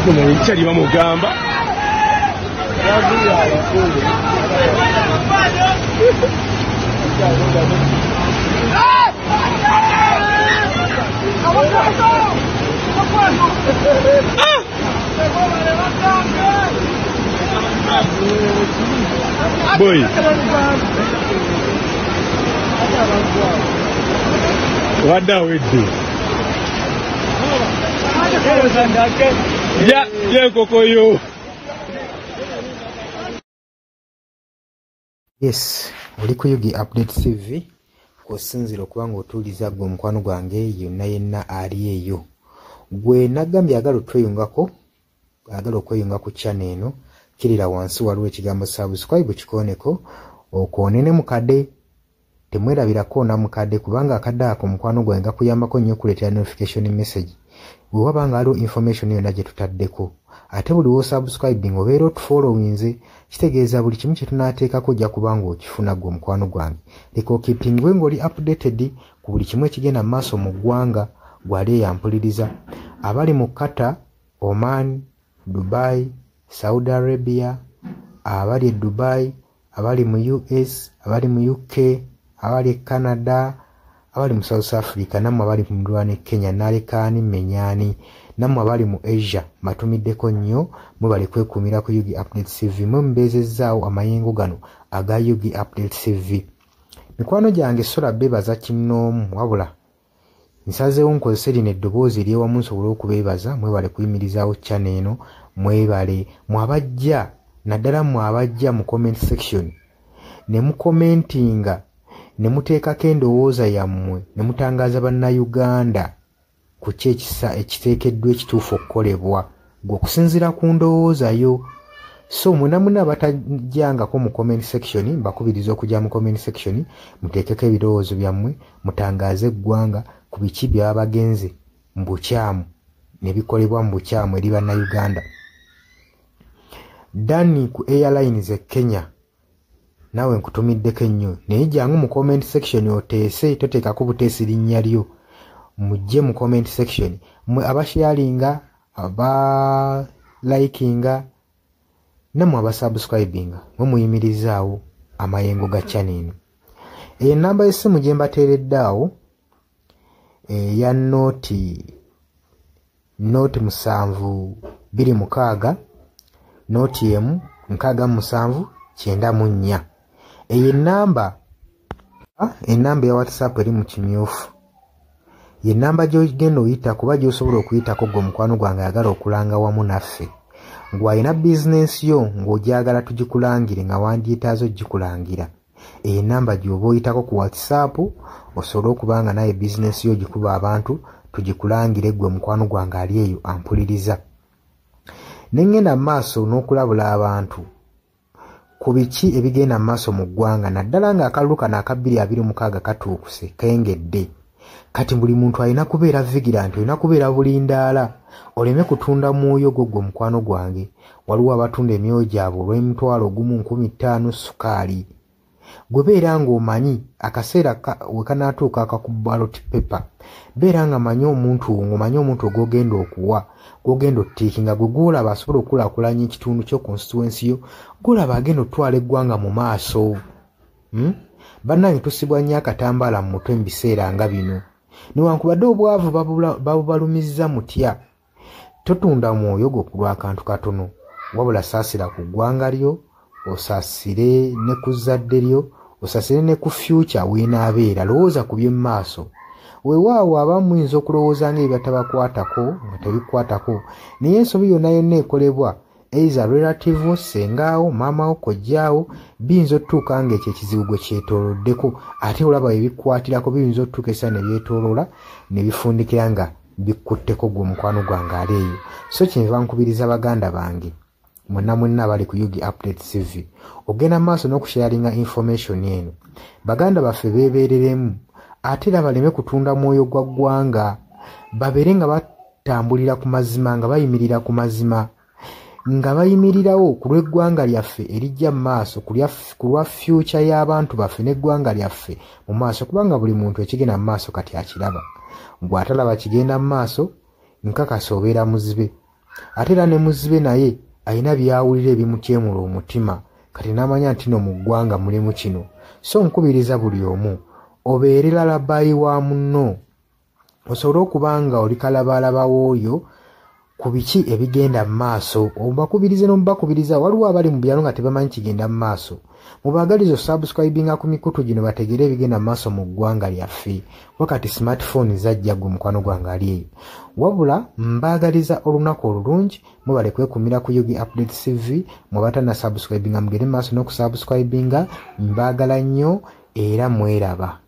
Kuno chali bamugamba. Boy. Wada wedde. Ya kokoyo. Yes, oli ku Yugi Update TV kusinzira okubanga otuuliza gwe omukwano gwange yenna ali eyo. Gwe nagambye agala otweyungako, agala okweyunga ku channel eno, kirira wansi waliwo ekigambo subscribe kikoneko okoonene mukadde. Temwerabirako na mukadde kubanga akadde ako omukwano gwange gakuyambako nnyo okuleetera notification message bwe wabanga waliwo information yonna gye tutaddeko. Ate buli wo subscribing obeera otufollowinze, kitegeeza buli kimu kye tunaateekako ojja kubanga okifuna gwe omukwano gwange. Leka okipingwe ng'oli updated ku buli kimu ekigenda mu maaso mu ggwanga gwali eyampuliriza. Abali mu Qatar, Oman, Dubai, Saudi Arabia, abali e Dubai, abali mu US, abali mu UK, abali Canada, abali mu South Africa, namwe abali mu Rwanda, Kenya, nalekaani menyani, namwe abali mu Asia, matumiddeko nnyo mwebale kwekumira ku Yugi Update TV. Mwe mbeezezaawo amayengo gano aga Yugi Update TV. Mikwano gyange sola beebaza kinnoomu wabula nsazeewo nkozese lino eddoboozi ery'ewamu nsobole okubeebaza. Mwebale kuyimirizaawo channel eno, mwebale mwabajja naddala mwabajja mu comment section ne mukomentinga ne muteekako endowooza yammwe ne mutangaaza bannayuganda ku ki ekiteekeddwa ekituufu okukolebwa gwe okusinziira ku ndowooza yo. So muna batajjangako mu comment section, mbakubiriza okujja mu comment section muteekeko ebirowoozo byammwe, mutangaaze eggwanga ku biki byaba bagenze mu bukyamu ne bikolebwa mu bukyamu eri bannayuganda. Dani ku Airlines e Kenya nawe nkutumiddeko ennyo, naye jangu mu comment section oteese, toteekako buteesi linnya lyo. Mujje mu comment section mwe abasharinga, abalikinga namwe abasubscribinga mwe muyimirizaawo amayengo ga channel. Enamba y'essimu gye mbateeredde awo eya noti 726 noti emu 67994. Eyo enamba ya WhatsApp eri mu kimyufu. Ye namba gy'ogenda oyita kuba gy'osobola okuyitako gwe omukwano gwange ayagala okulanga wamu naffe. Ngw'alina bizinensi yo ng'ogyagala tugikulangire nga wandyetaaze ogikulangira. Eyo namba gy'oba oyitako ku WhatsApp osobole okubanga naye bizinensi yo gikuba abantu tugikulangire gwe omukwano gwange ali eyo ampuliriza. Nengenda mu maaso n'okulabula abantu ku biki ebigenda mu maaso mu ggwanga naddala ng'akalulu kano aka 2026 katuukuse kengedde. Kati buli muntu alina kubeera vigilant, olina kubeera bulindaala oleme kutunda mwoyo gwo gwe omukwano gwange. Waliwo abatunda emyoyo gyabwe olw'M1,500 sukaali. Gwe beera ng'omanyi akaseera we kanaatuuka akakuba ballot paper, beera nga manyi omuntu ng'omanyi omuntu ogwogenda okuwa, gwogenda ottiikinga, gwe gwolaba asobola okukulaakulanya ekitundu kyo constituency yo, gwolaba agenda otwala eggwanga mu maaso. Bannange tusibwa nnyo akatambaala mu mutwe mu biseera nga bino. Newankubadde obwavu babubalumizza mutya, totunda mwoyo gwo ku lw'akantu katono, wabula saasira ku ggwanga lyo, osaasire ne ku zadde lyo, osaasire ne ku future weenaabeera. Lowooza ku by'emu maaso. Weewaawo abamu muyinza okulowooza ng'ebyo tabakwatako nga tebikwatako, naye ensobi yonna yonna ekolebwa eiza relative, sengaawo, maamawo, kojjaawo, biyinza otutuuka ng'ekyo ekizibu gwe kyetooloddeko, ate olaba ebikwatirako biyinza otutuuka esa ne byetooloola ne bifundikira nga bikkutteko gwe omukwano gwange ali eyo. So kyenva nkubiriza baganda bange mwenna abali ku Yugi Update TV ogenda maaso n'okusharinga information eno. Baganda baffe beebereremu ate era baleme kutunda mwoyo gwa ggwanga, babeere nga batambulira ku mazima, nga bayimirira ku mazima, nga bayimirirawo ku lw'eggwanga lyaffe erijja mu maaso, ku lwa future y'abantu baffe n'eggwanga lyaffe mu maaso, kubanga buli muntu ekigenda mu maaso kati akiraba. Bw'atalaba kigenda mu maaso nkakasa obeera muzibe. ate era ne muzibe naye alina byawulira ebimutyemula omutima kati n'amanya nti no mu ggwanga mulimu kino. So nkubiriza buli omu obeere lalabayi wa munno osobole okuba nga oli kalabalaba w'oyo ku biki ebigenda mu maaso. Obakubirize n'omubakubiriza waliwo abali mu byalo nga tebamanyi kigenda mu maaso. Mubaagaliza subscribinga ku mikutu gino bategere ebigenda mu maaso mu ggwanga lyaffe wakati smartphone zajja gwe mukwano gwange ali eyo. Wabula mbaagaliza olunaku olulungi mubale kwekumira ku Yugi Updates TV mubatana subscribinga mugere mu maaso n'okusubscribinga. Mbaagala nnyo era mweraba.